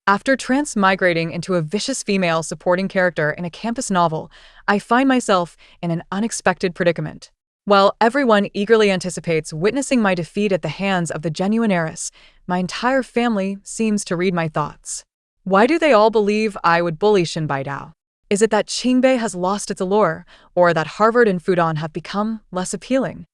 After transmigrating into a vicious female supporting character in a campus novel, I find myself in an unexpected predicament. While everyone eagerly anticipates witnessing my defeat at the hands of the genuine heiress, my entire family seems to read my thoughts. Why do they all believe I would bully Shen Baitao? Is it that Qingbei has lost its allure, or that Harvard and Fudan have become less appealing?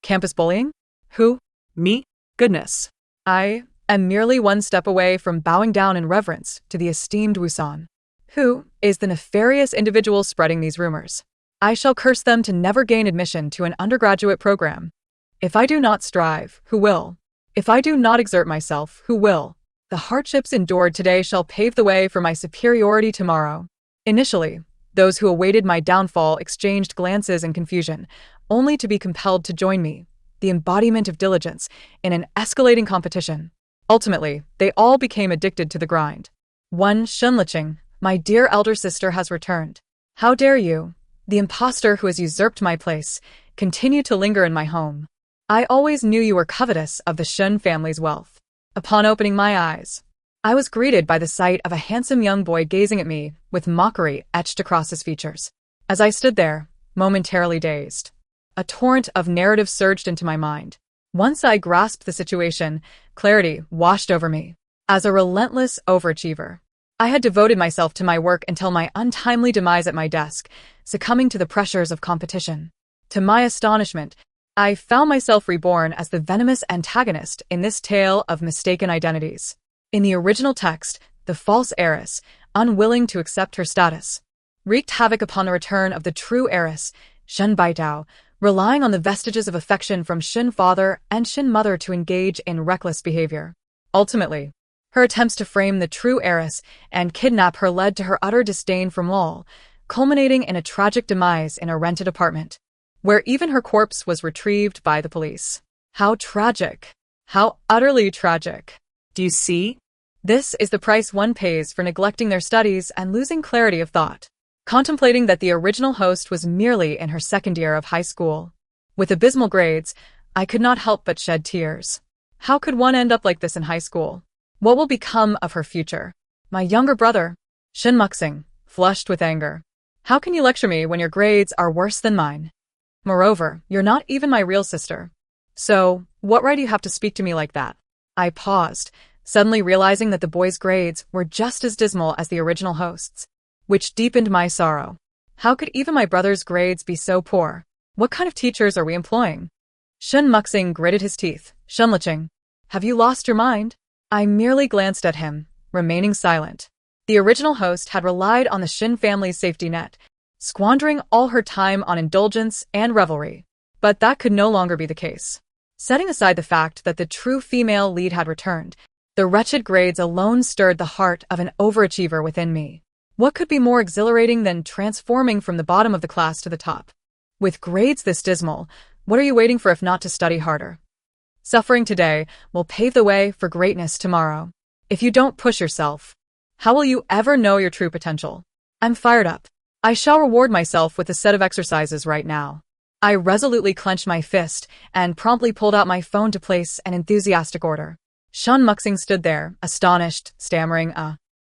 Campus bullying? Who? Me? Goodness. I am merely one step away from bowing down in reverence to the esteemed Wusan. Who is the nefarious individual spreading these rumors? I shall curse them to never gain admission to an undergraduate program. If I do not strive, who will? If I do not exert myself, who will? The hardships endured today shall pave the way for my superiority tomorrow. Initially, those who awaited my downfall exchanged glances in confusion, only to be compelled to join me, the embodiment of diligence, in an escalating competition. Ultimately, they all became addicted to the grind. One, Shunlicheng, my dear elder sister has returned. How dare you, the impostor who has usurped my place, continue to linger in my home? I always knew you were covetous of the Shen family's wealth. Upon opening my eyes, I was greeted by the sight of a handsome young boy gazing at me with mockery etched across his features. As I stood there, momentarily dazed, a torrent of narrative surged into my mind. Once I grasped the situation, clarity washed over me. As a relentless overachiever, I had devoted myself to my work until my untimely demise at my desk, succumbing to the pressures of competition. To my astonishment, I found myself reborn as the venomous antagonist in this tale of mistaken identities. In the original text, the false heiress, unwilling to accept her status, wreaked havoc upon the return of the true heiress, Shen Baitao, relying on the vestiges of affection from Shen father and Shen mother to engage in reckless behavior. Ultimately, her attempts to frame the true heiress and kidnap her led to her utter disdain from Lol, culminating in a tragic demise in a rented apartment, where even her corpse was retrieved by the police. How tragic. How utterly tragic. Do you see? This is the price one pays for neglecting their studies and losing clarity of thought. Contemplating that the original host was merely in her second year of high school, with abysmal grades, I could not help but shed tears. How could one end up like this in high school? What will become of her future? My younger brother, Shen Muxing, flushed with anger. How can you lecture me when your grades are worse than mine? Moreover, you're not even my real sister. So, what right do you have to speak to me like that? I paused, suddenly realizing that the boy's grades were just as dismal as the original host's, which deepened my sorrow. How could even my brother's grades be so poor? What kind of teachers are we employing? Shen Muxing gritted his teeth. Shunlicheng, have you lost your mind? I merely glanced at him, remaining silent. The original host had relied on the Shen family's safety net, squandering all her time on indulgence and revelry. But that could no longer be the case. Setting aside the fact that the true female lead had returned, the wretched grades alone stirred the heart of an overachiever within me. What could be more exhilarating than transforming from the bottom of the class to the top? With grades this dismal, what are you waiting for if not to study harder? Suffering today will pave the way for greatness tomorrow. If you don't push yourself, how will you ever know your true potential? I'm fired up. I shall reward myself with a set of exercises right now. I resolutely clenched my fist and promptly pulled out my phone to place an enthusiastic order. Shen Muxing stood there, astonished, stammering,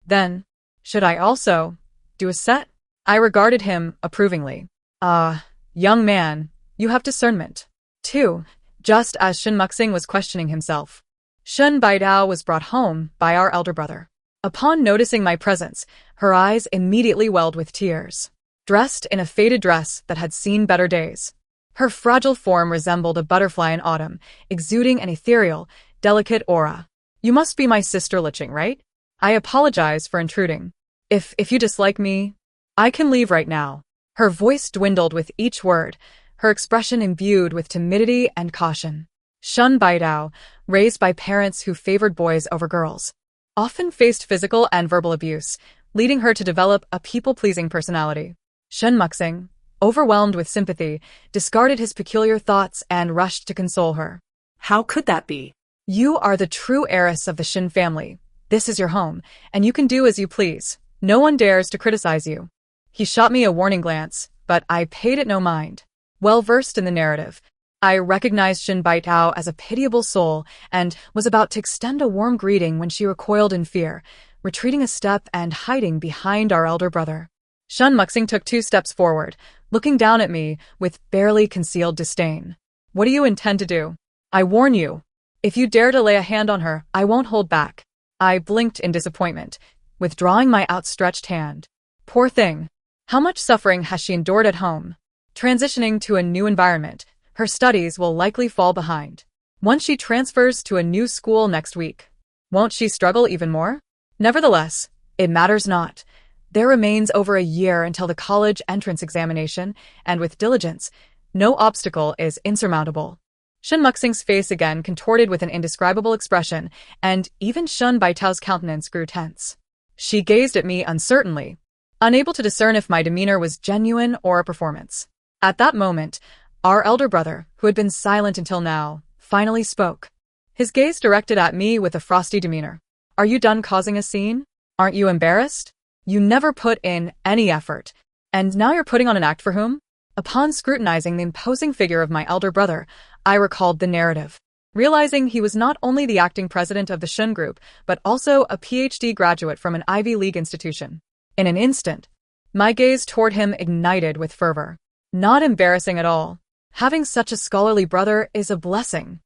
Then, should I also do a set? I regarded him approvingly. Young man, you have discernment. 2. Just as Shen Muxing was questioning himself, Shen Baitao was brought home by our elder brother. Upon noticing my presence, her eyes immediately welled with tears. Dressed in a faded dress that had seen better days, her fragile form resembled a butterfly in autumn, exuding an ethereal, delicate aura. You must be my sister Licheng, right? I apologize for intruding. If you dislike me, I can leave right now. Her voice dwindled with each word, her expression imbued with timidity and caution. Shen Baitao, raised by parents who favored boys over girls, often faced physical and verbal abuse, leading her to develop a people-pleasing personality. Shen Muxing, overwhelmed with sympathy, discarded his peculiar thoughts and rushed to console her. How could that be? You are the true heiress of the Shen family. This is your home, and you can do as you please. No one dares to criticize you. He shot me a warning glance, but I paid it no mind. Well versed in the narrative, I recognized Shen Baitao as a pitiable soul and was about to extend a warm greeting when she recoiled in fear, retreating a step and hiding behind our elder brother. Shen Muxing took 2 steps forward, looking down at me with barely concealed disdain. What do you intend to do? I warn you. If you dare to lay a hand on her, I won't hold back. I blinked in disappointment, withdrawing my outstretched hand. Poor thing. How much suffering has she endured at home? Transitioning to a new environment, her studies will likely fall behind. Once she transfers to a new school next week, won't she struggle even more? Nevertheless, it matters not. There remains over a year until the college entrance examination, and with diligence, no obstacle is insurmountable. Shen Muxing's face again contorted with an indescribable expression, and even Shen Baitao's countenance grew tense. She gazed at me uncertainly, unable to discern if my demeanor was genuine or a performance. At that moment, our elder brother, who had been silent until now, finally spoke. His gaze directed at me with a frosty demeanor. Are you done causing a scene? Aren't you embarrassed? You never put in any effort, and now you're putting on an act for whom? Upon scrutinizing the imposing figure of my elder brother, I recalled the narrative, realizing he was not only the acting president of the Shen Group, but also a PhD graduate from an Ivy League institution. In an instant, my gaze toward him ignited with fervor. Not embarrassing at all. Having such a scholarly brother is a blessing.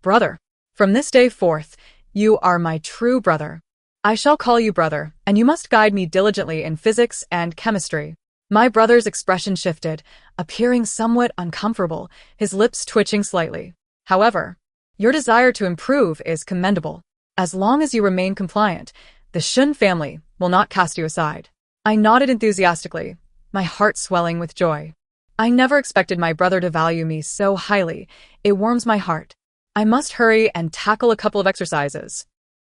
Brother, from this day forth, you are my true brother. I shall call you brother, and you must guide me diligently in physics and chemistry. My brother's expression shifted, appearing somewhat uncomfortable, his lips twitching slightly. However, your desire to improve is commendable. As long as you remain compliant, the Shen family will not cast you aside. I nodded enthusiastically, my heart swelling with joy. I never expected my brother to value me so highly. It warms my heart. I must hurry and tackle a couple of exercises.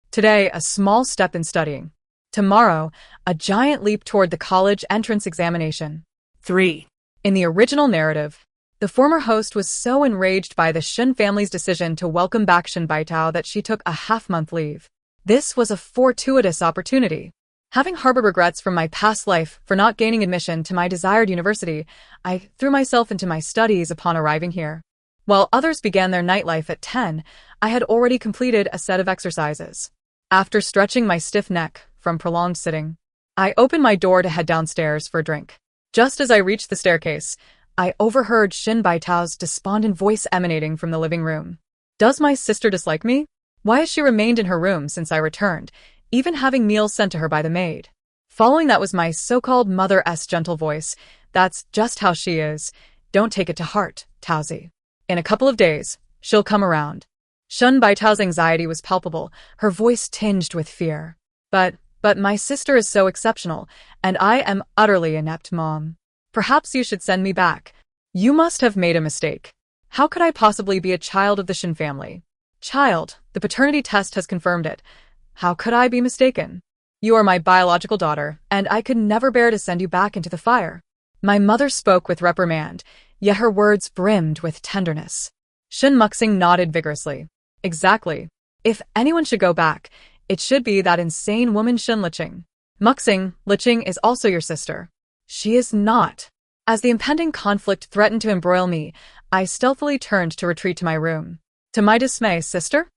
Today, a small step in studying. Tomorrow, a giant leap toward the college entrance examination. 3. In the original narrative, the former host was so enraged by the Shen family's decision to welcome back Shen Baitao that she took a half-month leave. This was a fortuitous opportunity. Having harbored regrets from my past life for not gaining admission to my desired university, I threw myself into my studies upon arriving here. While others began their nightlife at 10, I had already completed a set of exercises. After stretching my stiff neck from prolonged sitting, I opened my door to head downstairs for a drink. Just as I reached the staircase, I overheard Shen Baitao's despondent voice emanating from the living room. Does my sister dislike me? Why has she remained in her room since I returned, even having meals sent to her by the maid? Following that was my so-called mother's gentle voice. That's just how she is. Don't take it to heart, Taozi. In a couple of days, she'll come around. Shen Baitao's anxiety was palpable, her voice tinged with fear. But my sister is so exceptional, and I am utterly inept, Mom. Perhaps you should send me back. You must have made a mistake. How could I possibly be a child of the Shen family? Child, the paternity test has confirmed it. How could I be mistaken? You are my biological daughter, and I could never bear to send you back into the fire. My mother spoke with reprimand, yet her words brimmed with tenderness. Shen Muxing nodded vigorously. Exactly. If anyone should go back, it should be that insane woman Shen Liqing. Muxing, Liqing is also your sister. She is not. As the impending conflict threatened to embroil me, I stealthily turned to retreat to my room. To my dismay, sister?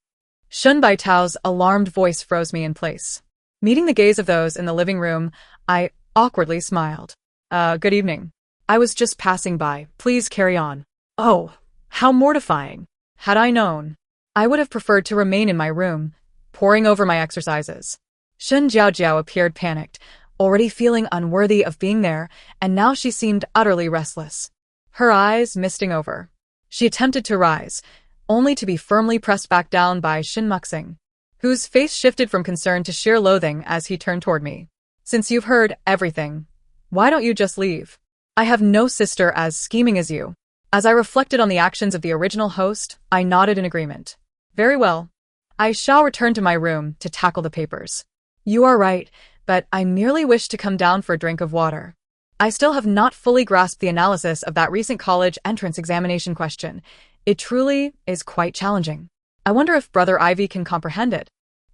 Shen Baitao's alarmed voice froze me in place. Meeting the gaze of those in the living room, I awkwardly smiled. Good evening. I was just passing by. Please carry on. Oh, how mortifying. Had I known, I would have preferred to remain in my room, poring over my exercises. Shen Jiaojiao appeared panicked, already feeling unworthy of being there, and now she seemed utterly restless. Her eyes misting over. She attempted to rise, only to be firmly pressed back down by Shen Muxing, whose face shifted from concern to sheer loathing as he turned toward me. Since you've heard everything, why don't you just leave? I have no sister as scheming as you. As I reflected on the actions of the original host, I nodded in agreement. Very well. I shall return to my room to tackle the papers. You are right, but I merely wish to come down for a drink of water. I still have not fully grasped the analysis of that recent college entrance examination question. It truly is quite challenging. I wonder if Brother Ivy can comprehend it.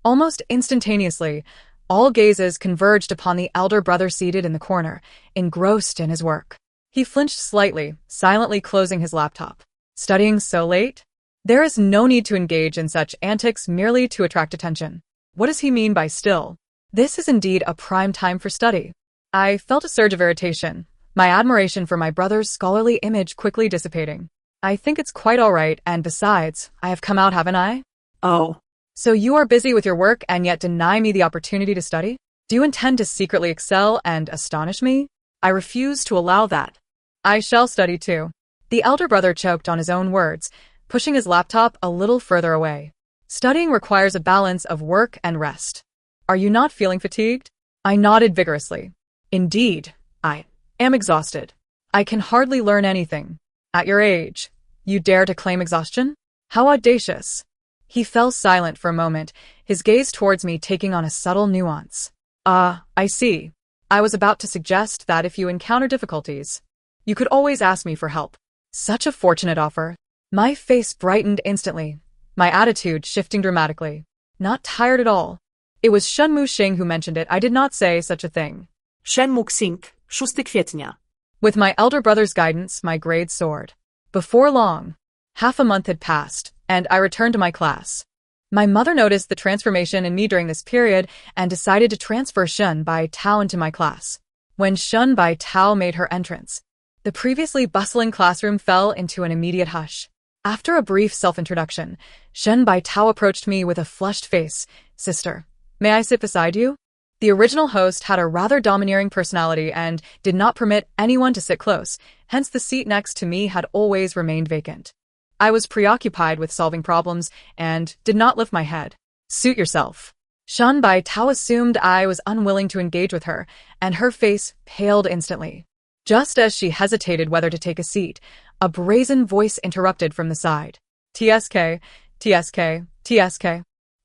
Almost instantaneously, all gazes converged upon the elder brother seated in the corner, engrossed in his work. He flinched slightly, silently closing his laptop. Studying so late? There is no need to engage in such antics merely to attract attention. What does he mean by still? This is indeed a prime time for study. I felt a surge of irritation, my admiration for my brother's scholarly image quickly dissipating. I think it's quite all right, and besides, I have come out, haven't I? Oh. So you are busy with your work and yet deny me the opportunity to study? Do you intend to secretly excel and astonish me? I refuse to allow that. I shall study too. The elder brother choked on his own words, pushing his laptop a little further away. Studying requires a balance of work and rest. Are you not feeling fatigued? I nodded vigorously. Indeed, I am exhausted. I can hardly learn anything. At your age, you dare to claim exhaustion? How audacious. He fell silent for a moment, his gaze towards me taking on a subtle nuance. I see. I was about to suggest that if you encounter difficulties, you could always ask me for help. Such a fortunate offer. My face brightened instantly, my attitude shifting dramatically. Not tired at all. It was Shen Muxing who mentioned it. I did not say such a thing. Shen Muxing, 6 kwietnia. With my elder brother's guidance, my grades soared. Before long, half a month had passed, and I returned to my class. My mother noticed the transformation in me during this period and decided to transfer Shen Baitao into my class. When Shen Baitao made her entrance, the previously bustling classroom fell into an immediate hush. After a brief self-introduction, Shen Baitao approached me with a flushed face. Sister, may I sit beside you? The original host had a rather domineering personality and did not permit anyone to sit close, hence the seat next to me had always remained vacant. I was preoccupied with solving problems and did not lift my head. Suit yourself. Shen Baitao assumed I was unwilling to engage with her, and her face paled instantly. Just as she hesitated whether to take a seat, a brazen voice interrupted from the side. TSK, TSK, TSK.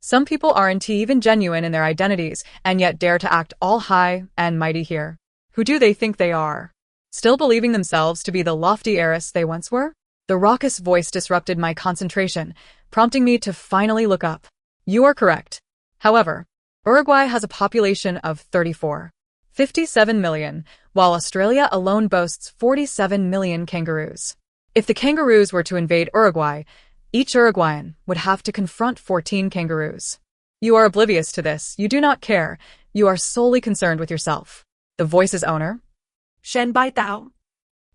Some people aren't even genuine in their identities and yet dare to act all high and mighty here. Who do they think they are? Still believing themselves to be the lofty heiress they once were? The raucous voice disrupted my concentration, prompting me to finally look up. You are correct. However, Uruguay has a population of 57 million, while Australia alone boasts 47 million kangaroos. If the kangaroos were to invade Uruguay, each Uruguayan would have to confront 14 kangaroos. You are oblivious to this. You do not care. You are solely concerned with yourself. The voice's owner? Shen Baitao.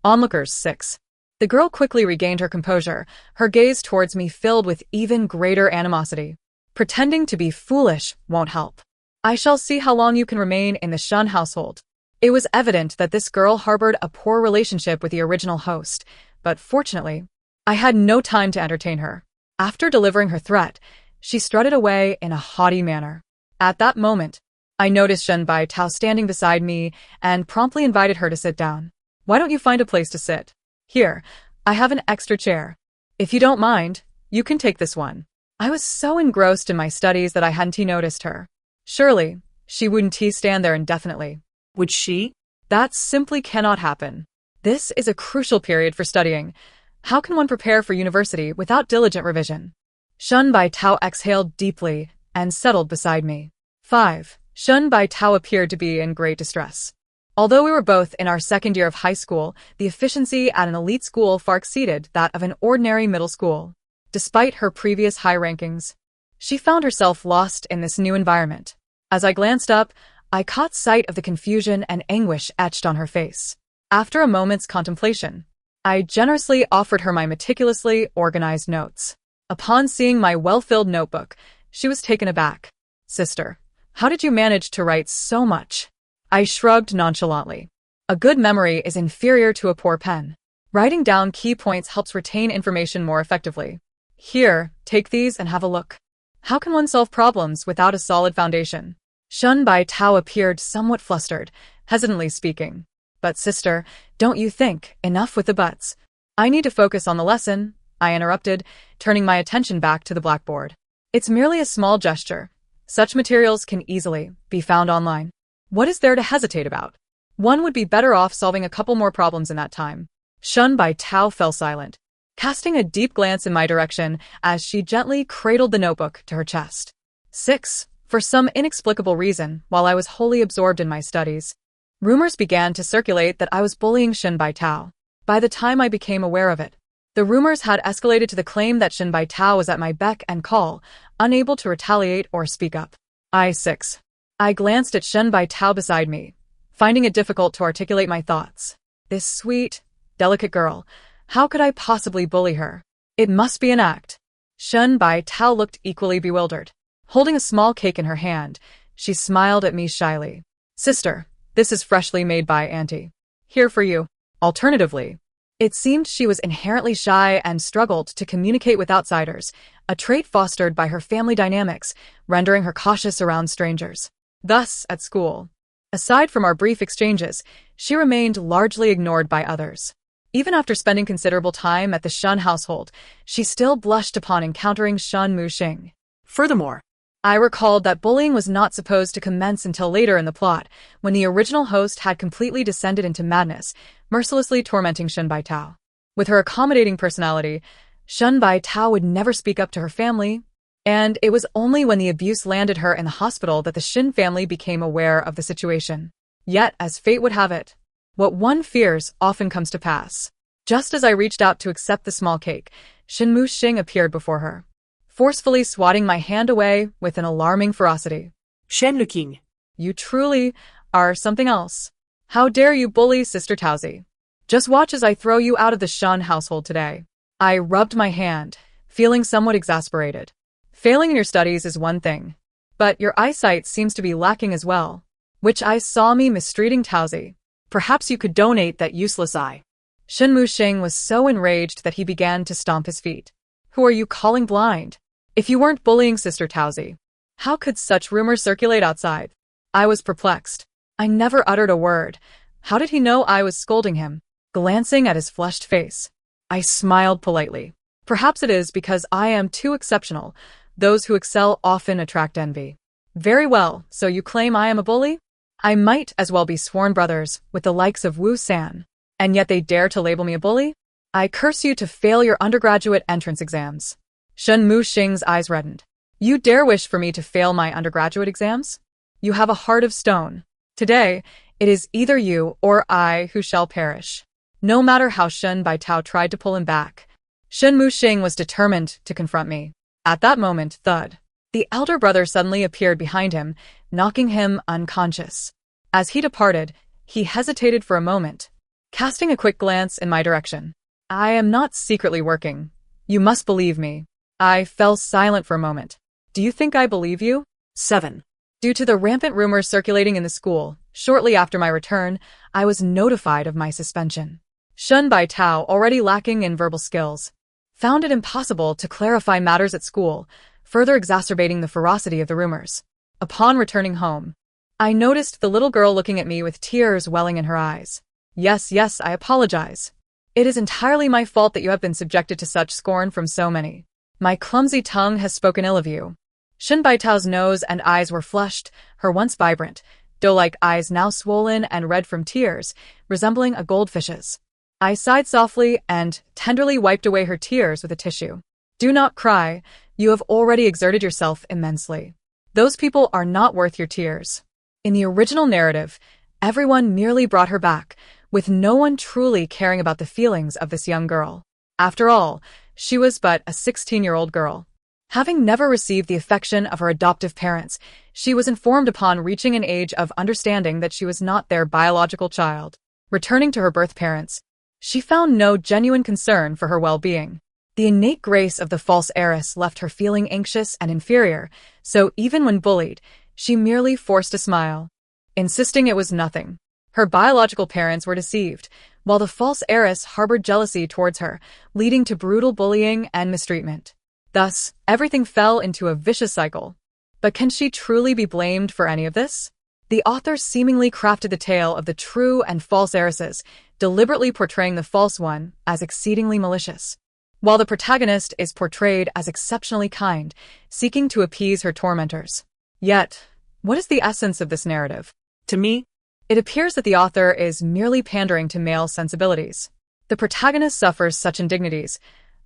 Onlookers 6. The girl quickly regained her composure, her gaze towards me filled with even greater animosity. Pretending to be foolish won't help. I shall see how long you can remain in the Shen household. It was evident that this girl harbored a poor relationship with the original host, but fortunately, I had no time to entertain her. After delivering her threat, she strutted away in a haughty manner. At that moment, I noticed Shen Baitao standing beside me and promptly invited her to sit down. Why don't you find a place to sit? Here, I have an extra chair. If you don't mind, you can take this one. I was so engrossed in my studies that I hadn't noticed her. Surely, she wouldn't stand there indefinitely. Would she? That simply cannot happen. This is a crucial period for studying. How can one prepare for university without diligent revision? Shen Baitao exhaled deeply and settled beside me. 5. Shen Baitao appeared to be in great distress. Although we were both in our second year of high school, the efficiency at an elite school far exceeded that of an ordinary middle school. Despite her previous high rankings, she found herself lost in this new environment. As I glanced up, I caught sight of the confusion and anguish etched on her face. After a moment's contemplation, I generously offered her my meticulously organized notes. Upon seeing my well-filled notebook, she was taken aback. Sister, how did you manage to write so much? I shrugged nonchalantly. A good memory is inferior to a poor pen. Writing down key points helps retain information more effectively. Here, take these and have a look. How can one solve problems without a solid foundation? Shen Baitao appeared somewhat flustered, hesitantly speaking. But sister, don't you think, enough with the buts. I need to focus on the lesson, I interrupted, turning my attention back to the blackboard. It's merely a small gesture. Such materials can easily be found online. What is there to hesitate about? One would be better off solving a couple more problems in that time. Shen Baitao fell silent, casting a deep glance in my direction as she gently cradled the notebook to her chest. 6. For some inexplicable reason, while I was wholly absorbed in my studies, rumors began to circulate that I was bullying Shen Baitao. By the time I became aware of it, the rumors had escalated to the claim that Shen Baitao was at my beck and call, unable to retaliate or speak up. 6. I glanced at Shen Baitao beside me, finding it difficult to articulate my thoughts. This sweet, delicate girl, how could I possibly bully her? It must be an act. Shen Baitao looked equally bewildered. Holding a small cake in her hand, she smiled at me shyly. Sister, this is freshly made by Auntie. Here for you. Alternatively, it seemed she was inherently shy and struggled to communicate with outsiders, a trait fostered by her family dynamics, rendering her cautious around strangers. Thus, at school, aside from our brief exchanges, she remained largely ignored by others. Even after spending considerable time at the Shen household, she still blushed upon encountering Shen Muxing. Furthermore, I recalled that bullying was not supposed to commence until later in the plot, when the original host had completely descended into madness, mercilessly tormenting Shen Baitao. With her accommodating personality, Shen Baitao would never speak up to her family, and it was only when the abuse landed her in the hospital that the Shen family became aware of the situation. Yet, as fate would have it, what one fears often comes to pass. Just as I reached out to accept the small cake, Shen Muxing appeared before her, forcefully swatting my hand away with an alarming ferocity. Shen Le King. You truly are something else. How dare you bully Sister Taozi? Just watch as I throw you out of the Shen household today. I rubbed my hand, feeling somewhat exasperated. Failing in your studies is one thing, but your eyesight seems to be lacking as well, which I saw me mistreating Taozi. Perhaps you could donate that useless eye. Shen Muxing was so enraged that he began to stomp his feet. Who are you calling blind? If you weren't bullying Sister Taozi, how could such rumors circulate outside? I was perplexed. I never uttered a word. How did he know I was scolding him? Glancing at his flushed face, I smiled politely. Perhaps it is because I am too exceptional. Those who excel often attract envy. Very well, so you claim I am a bully? I might as well be sworn brothers with the likes of Wu San, and yet they dare to label me a bully? I curse you to fail your undergraduate entrance exams. Shen Muxing's eyes reddened. You dare wish for me to fail my undergraduate exams? You have a heart of stone. Today, it is either you or I who shall perish. No matter how Shen Baitao tried to pull him back, Shen Muxing was determined to confront me. At that moment, thud. The elder brother suddenly appeared behind him, knocking him unconscious. As he departed, he hesitated for a moment, casting a quick glance in my direction. I am not secretly working. You must believe me. I fell silent for a moment. Do you think I believe you? 7. Due to the rampant rumors circulating in the school, shortly after my return, I was notified of my suspension. Shen Baitao, already lacking in verbal skills, found it impossible to clarify matters at school, further exacerbating the ferocity of the rumors. Upon returning home, I noticed the little girl looking at me with tears welling in her eyes. Yes, I apologize. It is entirely my fault that you have been subjected to such scorn from so many. My clumsy tongue has spoken ill of you. Shen Baitao's nose and eyes were flushed, her once vibrant, doe-like eyes now swollen and red from tears, resembling a goldfish's. I sighed softly and tenderly wiped away her tears with a tissue. Do not cry, you have already exerted yourself immensely. Those people are not worth your tears. In the original narrative, everyone merely brought her back, with no one truly caring about the feelings of this young girl. After all, she was but a 16-year-old girl. Having never received the affection of her adoptive parents, she was informed upon reaching an age of understanding that she was not their biological child. Returning to her birth parents, she found no genuine concern for her well-being. The innate grace of the false heiress left her feeling anxious and inferior, so even when bullied, she merely forced a smile, insisting it was nothing. Her biological parents were deceived, while the false heiress harbored jealousy towards her, leading to brutal bullying and mistreatment. Thus, everything fell into a vicious cycle. But can she truly be blamed for any of this? The author seemingly crafted the tale of the true and false heiresses, deliberately portraying the false one as exceedingly malicious, while the protagonist is portrayed as exceptionally kind, seeking to appease her tormentors. Yet, what is the essence of this narrative? To me, it appears that the author is merely pandering to male sensibilities. The protagonist suffers such indignities,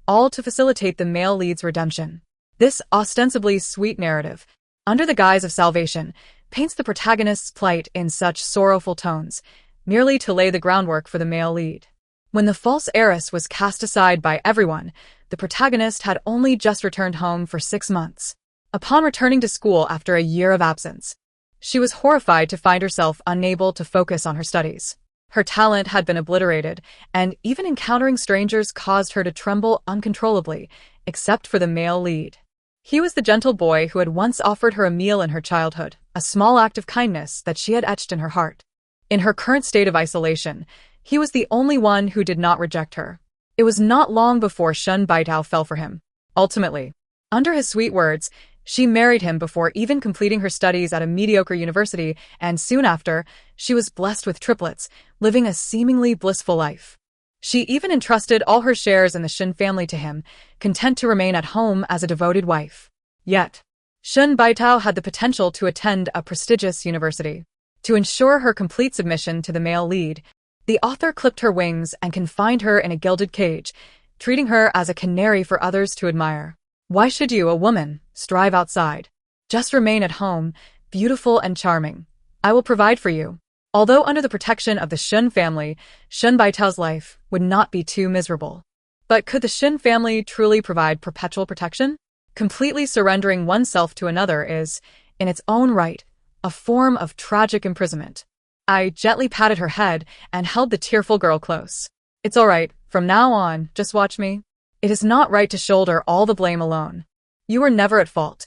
all to facilitate the male lead's redemption. This ostensibly sweet narrative, under the guise of salvation, paints the protagonist's plight in such sorrowful tones, merely to lay the groundwork for the male lead. When the false heiress was cast aside by everyone, the protagonist had only just returned home for 6 months. Upon returning to school after a year of absence, She was horrified to find herself unable to focus on her studies. Her talent had been obliterated, and even encountering strangers caused her to tremble uncontrollably, except for the male lead. He was the gentle boy who had once offered her a meal in her childhood, a small act of kindness that she had etched in her heart. In her current state of isolation, he was the only one who did not reject her. It was not long before Shen Baitao fell for him. Ultimately, under his sweet words, she married him before even completing her studies at a mediocre university, and soon after, she was blessed with triplets, living a seemingly blissful life. She even entrusted all her shares in the Shen family to him, content to remain at home as a devoted wife. Yet, Shen Baitao had the potential to attend a prestigious university. To ensure her complete submission to the male lead, the author clipped her wings and confined her in a gilded cage, treating her as a canary for others to admire. Why should you, a woman, strive outside? Just remain at home, beautiful and charming. I will provide for you. Although under the protection of the Shen family, Shen Baitao's life would not be too miserable. But could the Shen family truly provide perpetual protection? Completely surrendering oneself to another is, in its own right, a form of tragic imprisonment. I gently patted her head and held the tearful girl close. It's all right, from now on, just watch me. It is not right to shoulder all the blame alone. You were never at fault.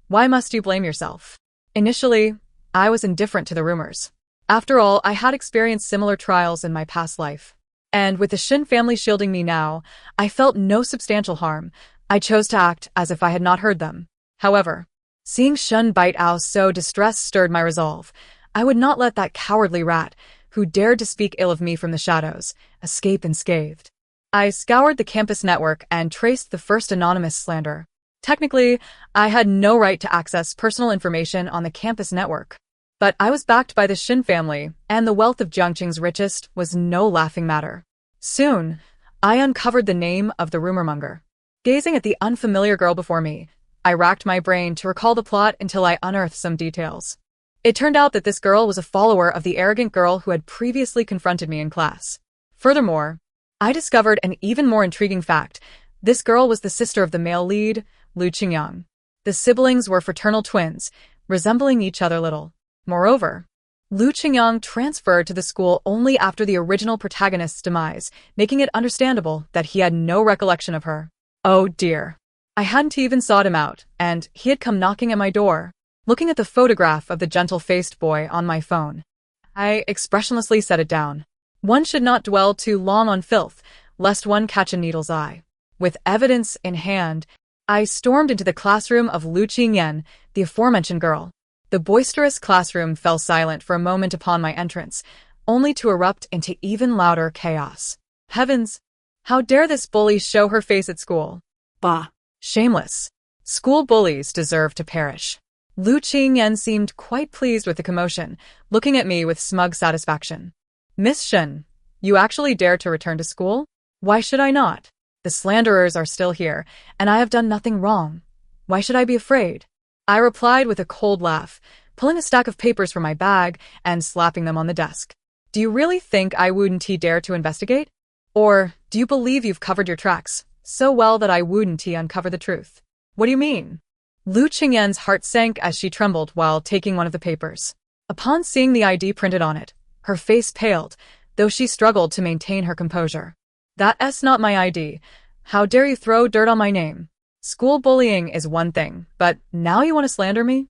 Why must you blame yourself? Initially, I was indifferent to the rumors. After all, I had experienced similar trials in my past life. And with the Shen family shielding me now, I felt no substantial harm. I chose to act as if I had not heard them. However, seeing Shen Baitao so distressed stirred my resolve. I would not let that cowardly rat, who dared to speak ill of me from the shadows, escape unscathed. I scoured the campus network and traced the first anonymous slanderer. Technically, I had no right to access personal information on the campus network. But I was backed by the Shen family, and the wealth of Jiangqing's richest was no laughing matter. Soon, I uncovered the name of the rumormonger. Gazing at the unfamiliar girl before me, I racked my brain to recall the plot until I unearthed some details. It turned out that this girl was a follower of the arrogant girl who had previously confronted me in class. Furthermore, I discovered an even more intriguing fact. This girl was the sister of the male lead, Lu Qingyang. The siblings were fraternal twins, resembling each other little. Moreover, Lu Qingyang transferred to the school only after the original protagonist's demise, making it understandable that he had no recollection of her. Oh dear. I hadn't even sought him out, and he had come knocking at my door. Looking at the photograph of the gentle-faced boy on my phone, I expressionlessly set it down. One should not dwell too long on filth, lest one catch a needle's eye. With evidence in hand, I stormed into the classroom of Lu Qingyan, the aforementioned girl. The boisterous classroom fell silent for a moment upon my entrance, only to erupt into even louder chaos. Heavens! How dare this bully show her face at school? Bah! Shameless. School bullies deserve to perish. Lu Qingyan seemed quite pleased with the commotion, looking at me with smug satisfaction. Miss Shen, you actually dare to return to school? Why should I not? The slanderers are still here, and I have done nothing wrong. Why should I be afraid? I replied with a cold laugh, pulling a stack of papers from my bag and slapping them on the desk. Do you really think I wouldn't dare to investigate? Or do you believe you've covered your tracks so well that I wouldn't uncover the truth? What do you mean? Lu Qingyan's heart sank as she trembled while taking one of the papers. Upon seeing the ID printed on it, her face paled, though she struggled to maintain her composure. That's not my ID. How dare you throw dirt on my name? School bullying is one thing, but now you want to slander me?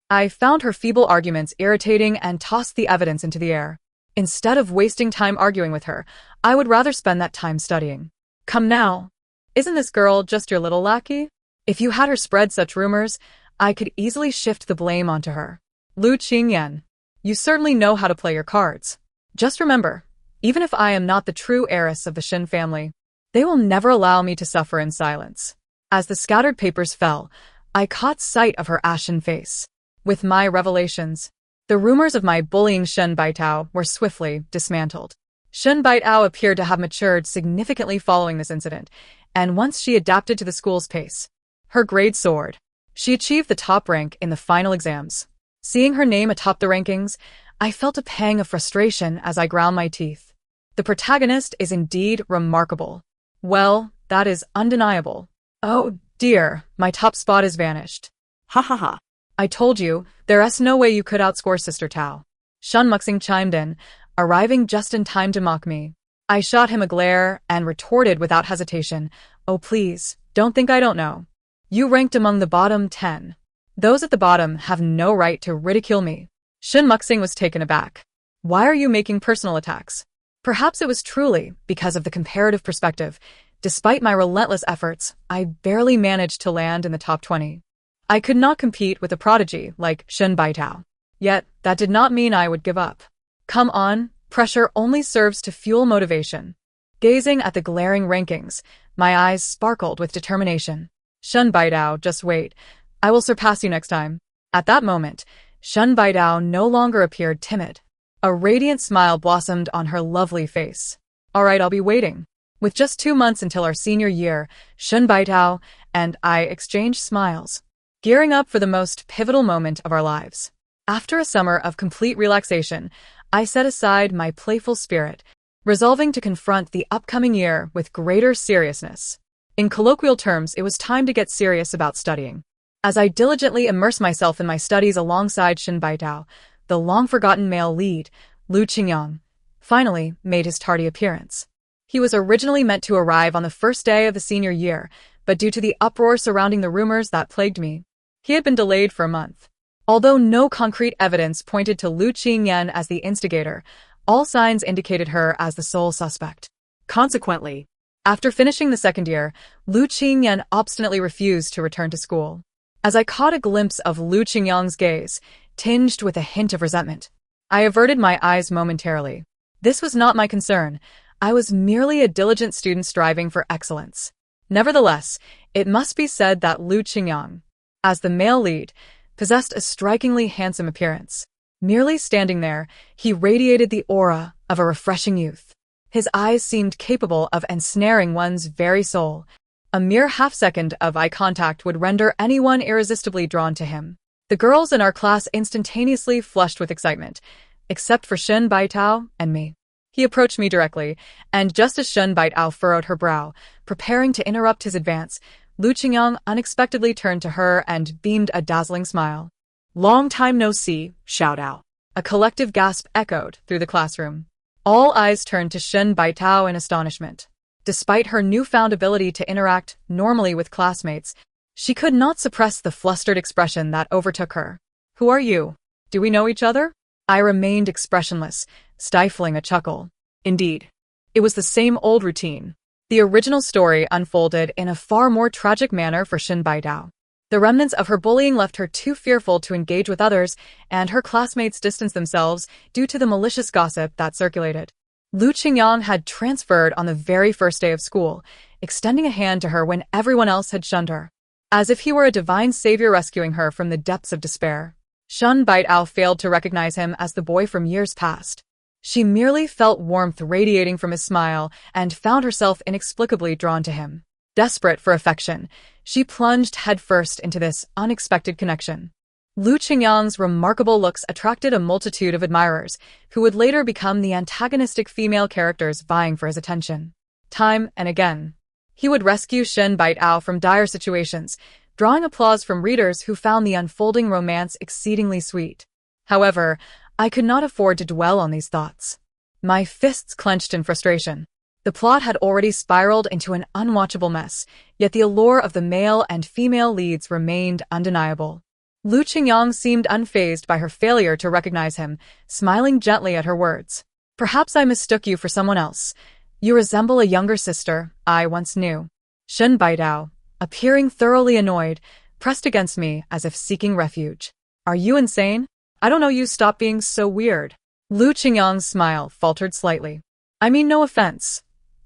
I found her feeble arguments irritating and tossed the evidence into the air. Instead of wasting time arguing with her, I would rather spend that time studying. Come now. Isn't this girl just your little lackey? If you had her spread such rumors, I could easily shift the blame onto her. Lu Qingyan, you certainly know how to play your cards. Just remember, even if I am not the true heiress of the Shen family, they will never allow me to suffer in silence. As the scattered papers fell, I caught sight of her ashen face. With my revelations, the rumors of my bullying Shen Baitao were swiftly dismantled. Shen Baitao appeared to have matured significantly following this incident, and once she adapted to the school's pace, her grade soared. She achieved the top rank in the final exams. Seeing her name atop the rankings, I felt a pang of frustration as I ground my teeth. The protagonist is indeed remarkable. Well, that is undeniable. Oh dear, my top spot has vanished. Ha ha ha. I told you, there's no way you could outscore Sister Tao. Shen Muxing chimed in, arriving just in time to mock me. I shot him a glare and retorted without hesitation, "Oh please, don't think I don't know. You ranked among the bottom 10. Those at the bottom have no right to ridicule me." Shen Muxing was taken aback. "Why are you making personal attacks?" Perhaps it was truly because of the comparative perspective. Despite my relentless efforts, I barely managed to land in the top 20. I could not compete with a prodigy like Shen Baitao. Yet, that did not mean I would give up. Come on, pressure only serves to fuel motivation. Gazing at the glaring rankings, my eyes sparkled with determination. Shen Baitao, just wait. I will surpass you next time. At that moment, Shen Baitao no longer appeared timid. A radiant smile blossomed on her lovely face. All right, I'll be waiting. With just 2 months until our senior year, Shen Baitao and I exchanged smiles, gearing up for the most pivotal moment of our lives. After a summer of complete relaxation, I set aside my playful spirit, resolving to confront the upcoming year with greater seriousness. In colloquial terms, it was time to get serious about studying. As I diligently immersed myself in my studies alongside Shen Baitao, the long-forgotten male lead, Lu Qingyang, finally made his tardy appearance. He was originally meant to arrive on the first day of the senior year, but due to the uproar surrounding the rumors that plagued me, he had been delayed for a month. Although no concrete evidence pointed to Lu Qingyan as the instigator, all signs indicated her as the sole suspect. Consequently, After finishing the second year, Lu Qingyan obstinately refused to return to school. As I caught a glimpse of Lu Qingyang's gaze, tinged with a hint of resentment, I averted my eyes momentarily. This was not my concern. I was merely a diligent student striving for excellence. Nevertheless, it must be said that Lu Qingyang, as the male lead, possessed a strikingly handsome appearance. Merely standing there, he radiated the aura of a refreshing youth. His eyes seemed capable of ensnaring one's very soul. A mere half-second of eye contact would render anyone irresistibly drawn to him. The girls in our class instantaneously flushed with excitement, except for Shen Baitao and me. He approached me directly, and just as Shen Baitao furrowed her brow, preparing to interrupt his advance, Lu Qingyang unexpectedly turned to her and beamed a dazzling smile. long time no see, Xiao Dao. A collective gasp echoed through the classroom. All eyes turned to Shen Baitao in astonishment. Despite her newfound ability to interact normally with classmates, she could not suppress the flustered expression that overtook her. "Who are you? Do we know each other?" I remained expressionless, stifling a chuckle. Indeed, it was the same old routine. The original story unfolded in a far more tragic manner for Shen Baitao. The remnants of her bullying left her too fearful to engage with others, and her classmates distanced themselves due to the malicious gossip that circulated. Lu Qingyang had transferred on the very first day of school, extending a hand to her when everyone else had shunned her, as if he were a divine savior rescuing her from the depths of despair. Shen Baitao failed to recognize him as the boy from years past. She merely felt warmth radiating from his smile and found herself inexplicably drawn to him. Desperate for affection, she plunged headfirst into this unexpected connection. Lu Qingyang's remarkable looks attracted a multitude of admirers, who would later become the antagonistic female characters vying for his attention. Time and again, he would rescue Shen Baitao from dire situations, drawing applause from readers who found the unfolding romance exceedingly sweet. However, I could not afford to dwell on these thoughts. My fists clenched in frustration. The plot had already spiraled into an unwatchable mess, yet the allure of the male and female leads remained undeniable. Lu Qingyang seemed unfazed by her failure to recognize him, smiling gently at her words. "Perhaps I mistook you for someone else. You resemble a younger sister I once knew." Shen Baitao, appearing thoroughly annoyed, pressed against me as if seeking refuge. "Are you insane? I don't know you. Stop being so weird." Lu Qingyang's smile faltered slightly. "I mean no offense.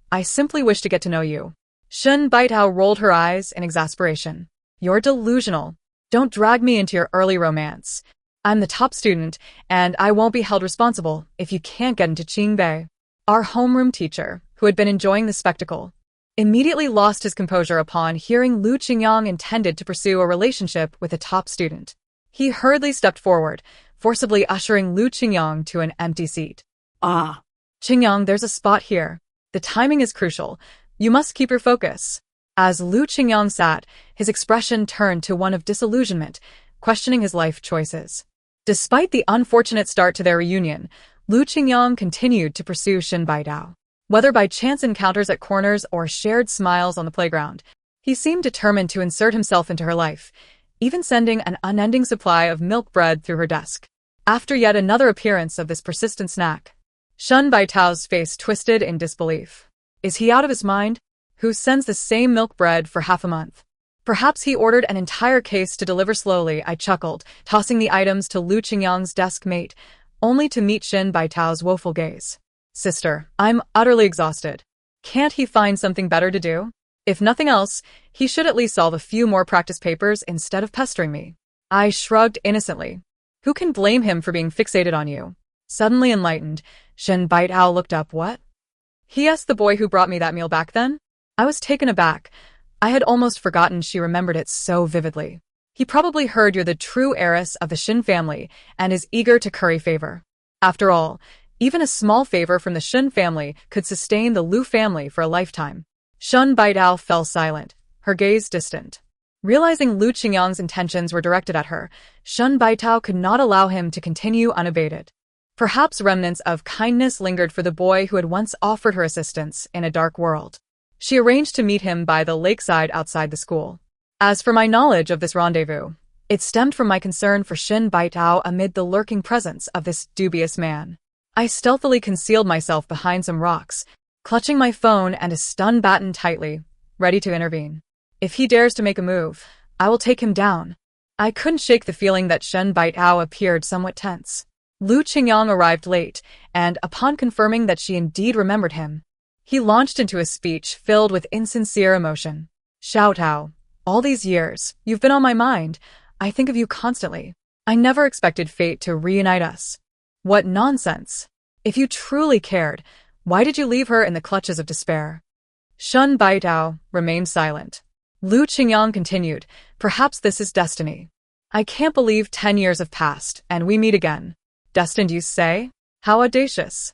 I simply wish to get to know you." Shen Baitao rolled her eyes in exasperation. "You're delusional. Don't drag me into your early romance. I'm the top student, and I won't be held responsible if you can't get into Qingbei." Our homeroom teacher, who had been enjoying the spectacle, immediately lost his composure upon hearing Lu Qingyang intended to pursue a relationship with a top student. He hurriedly stepped forward, forcibly ushering Lu Qingyang to an empty seat. "Ah, "Qingyang, there's a spot here. The timing is crucial. You must keep your focus." As Lu Qingyang sat, his expression turned to one of disillusionment, questioning his life choices. Despite the unfortunate start to their reunion, Lu Qingyang continued to pursue Shen Baitao. Whether by chance encounters at corners or shared smiles on the playground, he seemed determined to insert himself into her life, even sending an unending supply of milk bread through her desk. After yet another appearance of this persistent snack, Shen Baitao's face twisted in disbelief. Is he out of his mind? Who sends the same milk bread for half a month? Perhaps he ordered an entire case to deliver slowly, I chuckled, tossing the items to Lu Qingyang's desk mate, only to meet Shen Baitao's woeful gaze. Sister, I'm utterly exhausted. Can't he find something better to do? If nothing else, he should at least solve a few more practice papers instead of pestering me. I shrugged innocently. Who can blame him for being fixated on you? Suddenly enlightened, Shen Baitao looked up. What? He asked the boy who brought me that meal back then? I was taken aback. I had almost forgotten she remembered it so vividly. He probably heard you're the true heiress of the Shen family and is eager to curry favor. After all, even a small favor from the Shen family could sustain the Lu family for a lifetime. Shen Baitao fell silent, her gaze distant. Realizing Lu Qingyang's intentions were directed at her, Shen Baitao could not allow him to continue unabated. Perhaps remnants of kindness lingered for the boy who had once offered her assistance in a dark world. She arranged to meet him by the lakeside outside the school. As for my knowledge of this rendezvous, it stemmed from my concern for Shen Baitao amid the lurking presence of this dubious man. I stealthily concealed myself behind some rocks, clutching my phone and a stun baton tightly, ready to intervene. If he dares to make a move, I will take him down. I couldn't shake the feeling that Shen Baitao appeared somewhat tense. Lu Qingyang arrived late, and upon confirming that she indeed remembered him, he launched into a speech filled with insincere emotion. Xiaotao, all these years, you've been on my mind. I think of you constantly. I never expected fate to reunite us. What nonsense. If you truly cared, why did you leave her in the clutches of despair? Shen Baitao remained silent. Lu Qingyang continued, perhaps this is destiny. I can't believe 10 years have passed, and we meet again. Destined, you say? How audacious.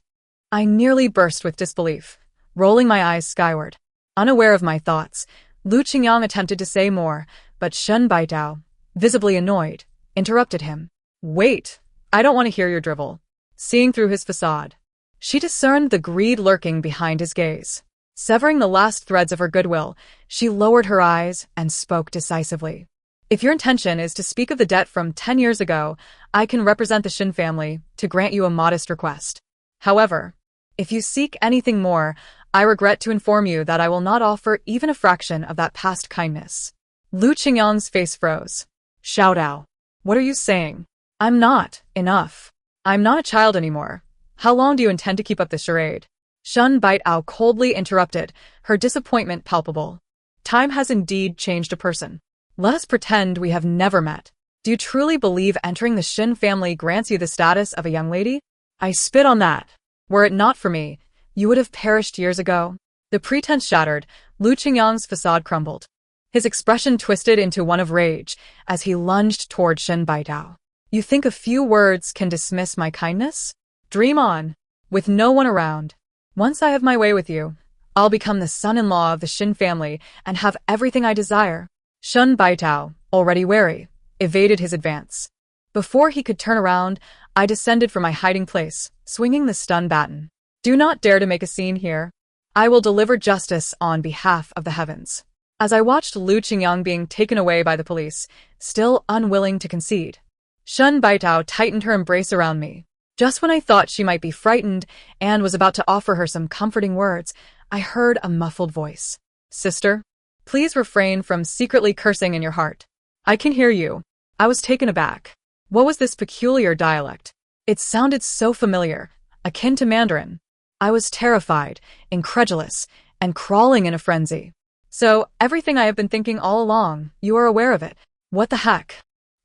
I nearly burst with disbelief, rolling my eyes skyward. Unaware of my thoughts, Lu Qingyang attempted to say more, but Shen Baitao, visibly annoyed, interrupted him. Wait, I don't want to hear your drivel. Seeing through his facade, she discerned the greed lurking behind his gaze. Severing the last threads of her goodwill, she lowered her eyes and spoke decisively. If your intention is to speak of the debt from 10 years ago, I can represent the Shen family to grant you a modest request. However, if you seek anything more, I regret to inform you that I will not offer even a fraction of that past kindness. Lu Qingyang's face froze. Xiaotao, what are you saying? I'm not enough. I'm not a child anymore. How long do you intend to keep up this charade? Shen Baitao coldly interrupted, her disappointment palpable. Time has indeed changed a person. Let us pretend we have never met. Do you truly believe entering the Shen family grants you the status of a young lady? I spit on that. Were it not for me, you would have perished years ago. The pretense shattered, Lu Qingyang's facade crumbled. His expression twisted into one of rage as he lunged toward Shen Baitao. You think a few words can dismiss my kindness? Dream on. With no one around. Once I have my way with you, I'll become the son-in-law of the Shen family and have everything I desire. Shen Baitao, already wary, evaded his advance. Before he could turn around, I descended from my hiding place, swinging the stun baton. Do not dare to make a scene here. I will deliver justice on behalf of the heavens. As I watched Lu Qingyang being taken away by the police, still unwilling to concede, Shen Baitao tightened her embrace around me. Just when I thought she might be frightened and was about to offer her some comforting words, I heard a muffled voice. Sister, please refrain from secretly cursing in your heart. I can hear you. I was taken aback. What was this peculiar dialect? It sounded so familiar, akin to Mandarin. I was terrified, incredulous, and crawling in a frenzy. So, everything I have been thinking all along, you are aware of it. What the heck?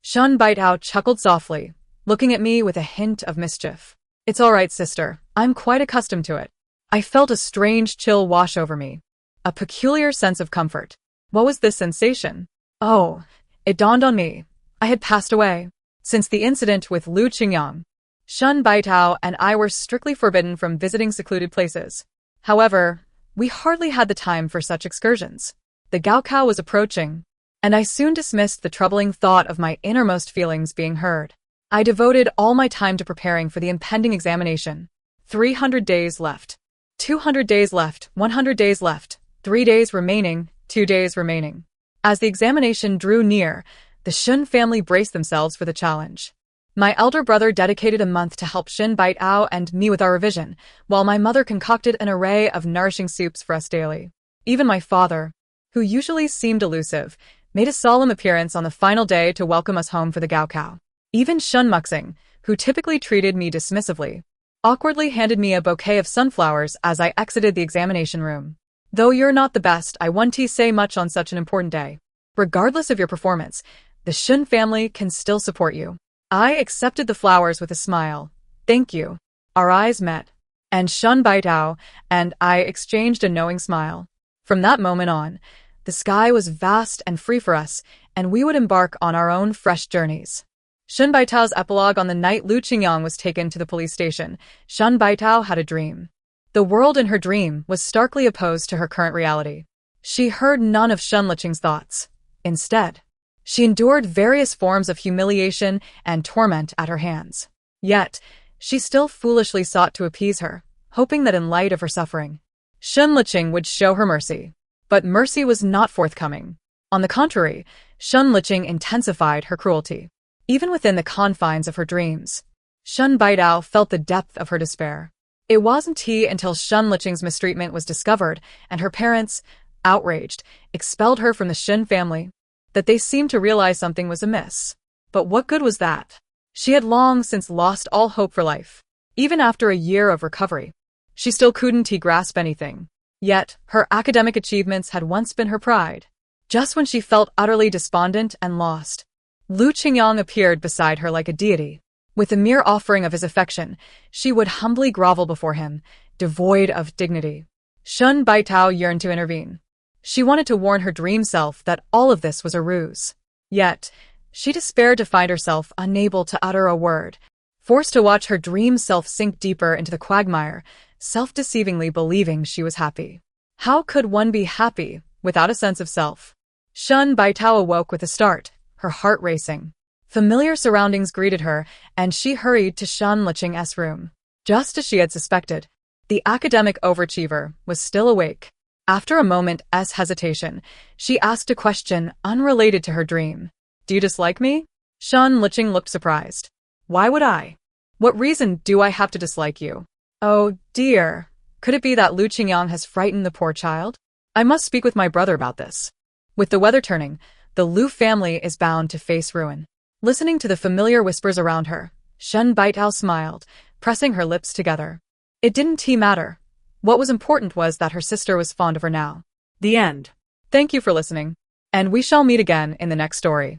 Shen Baitao chuckled softly, looking at me with a hint of mischief. It's all right, sister. I'm quite accustomed to it. I felt a strange chill wash over me. A peculiar sense of comfort. What was this sensation? Oh, it dawned on me. I had passed away. Since the incident with Lu Qingyang, Shen Baitao and I were strictly forbidden from visiting secluded places. However, we hardly had the time for such excursions. The Gaokao was approaching. and I soon dismissed the troubling thought of my innermost feelings being heard. I devoted all my time to preparing for the impending examination. 300 days left. 200 days left. 100 days left. 3 days remaining. 2 days remaining. As the examination drew near, the Shen family braced themselves for the challenge. My elder brother dedicated a month to help Shen Baitao and me with our revision, while my mother concocted an array of nourishing soups for us daily. Even my father, who usually seemed elusive, made a solemn appearance on the final day to welcome us home for the gaokao. Even Shen Muxing, who typically treated me dismissively, awkwardly handed me a bouquet of sunflowers as I exited the examination room. Though you're not the best, I won't say much on such an important day. Regardless of your performance, the Shen family can still support you. I accepted the flowers with a smile. Thank you. Our eyes met, and Shen Baitao and I exchanged a knowing smile. From that moment on, the sky was vast and free for us, and we would embark on our own fresh journeys. Shen Baitao's epilogue: on the night Lu Qingyang was taken to the police station, Shen Baitao had a dream. The world in her dream was starkly opposed to her current reality. She heard none of Shen Liqing's thoughts. Instead, she endured various forms of humiliation and torment at her hands. Yet, she still foolishly sought to appease her, hoping that in light of her suffering, Shen Liqing would show her mercy. But mercy was not forthcoming. On the contrary, Shen Liqing intensified her cruelty. Even within the confines of her dreams, Shen Baitao felt the depth of her despair. It wasn't until Shen Liqing's mistreatment was discovered and her parents, outraged, expelled her from the Shen family, that they seemed to realize something was amiss. But what good was that? She had long since lost all hope for life. Even after a year of recovery, she still couldn't grasp anything. Yet, her academic achievements had once been her pride. Just when she felt utterly despondent and lost, Lu Qingyang appeared beside her like a deity. With a mere offering of his affection, she would humbly grovel before him, devoid of dignity. Shen Baitao yearned to intervene. She wanted to warn her dream self that all of this was a ruse. Yet, she despaired to find herself unable to utter a word, forced to watch her dream self sink deeper into the quagmire, self-deceivingly believing she was happy. How could one be happy without a sense of self? Shen Baitao awoke with a start, her heart racing. Familiar surroundings greeted her, and she hurried to Shen Liqing's room. Just as she had suspected, the academic overachiever was still awake. After a moment's hesitation, she asked a question unrelated to her dream. Do you dislike me? Shen Liqing looked surprised. Why would I? What reason do I have to dislike you? Oh, dear. Could it be that Lu Qingyang has frightened the poor child? I must speak with my brother about this. With the weather turning, the Lu family is bound to face ruin. Listening to the familiar whispers around her, Shen Baitao smiled, pressing her lips together. It didn't matter. What was important was that her sister was fond of her now. The end. Thank you for listening, and we shall meet again in the next story.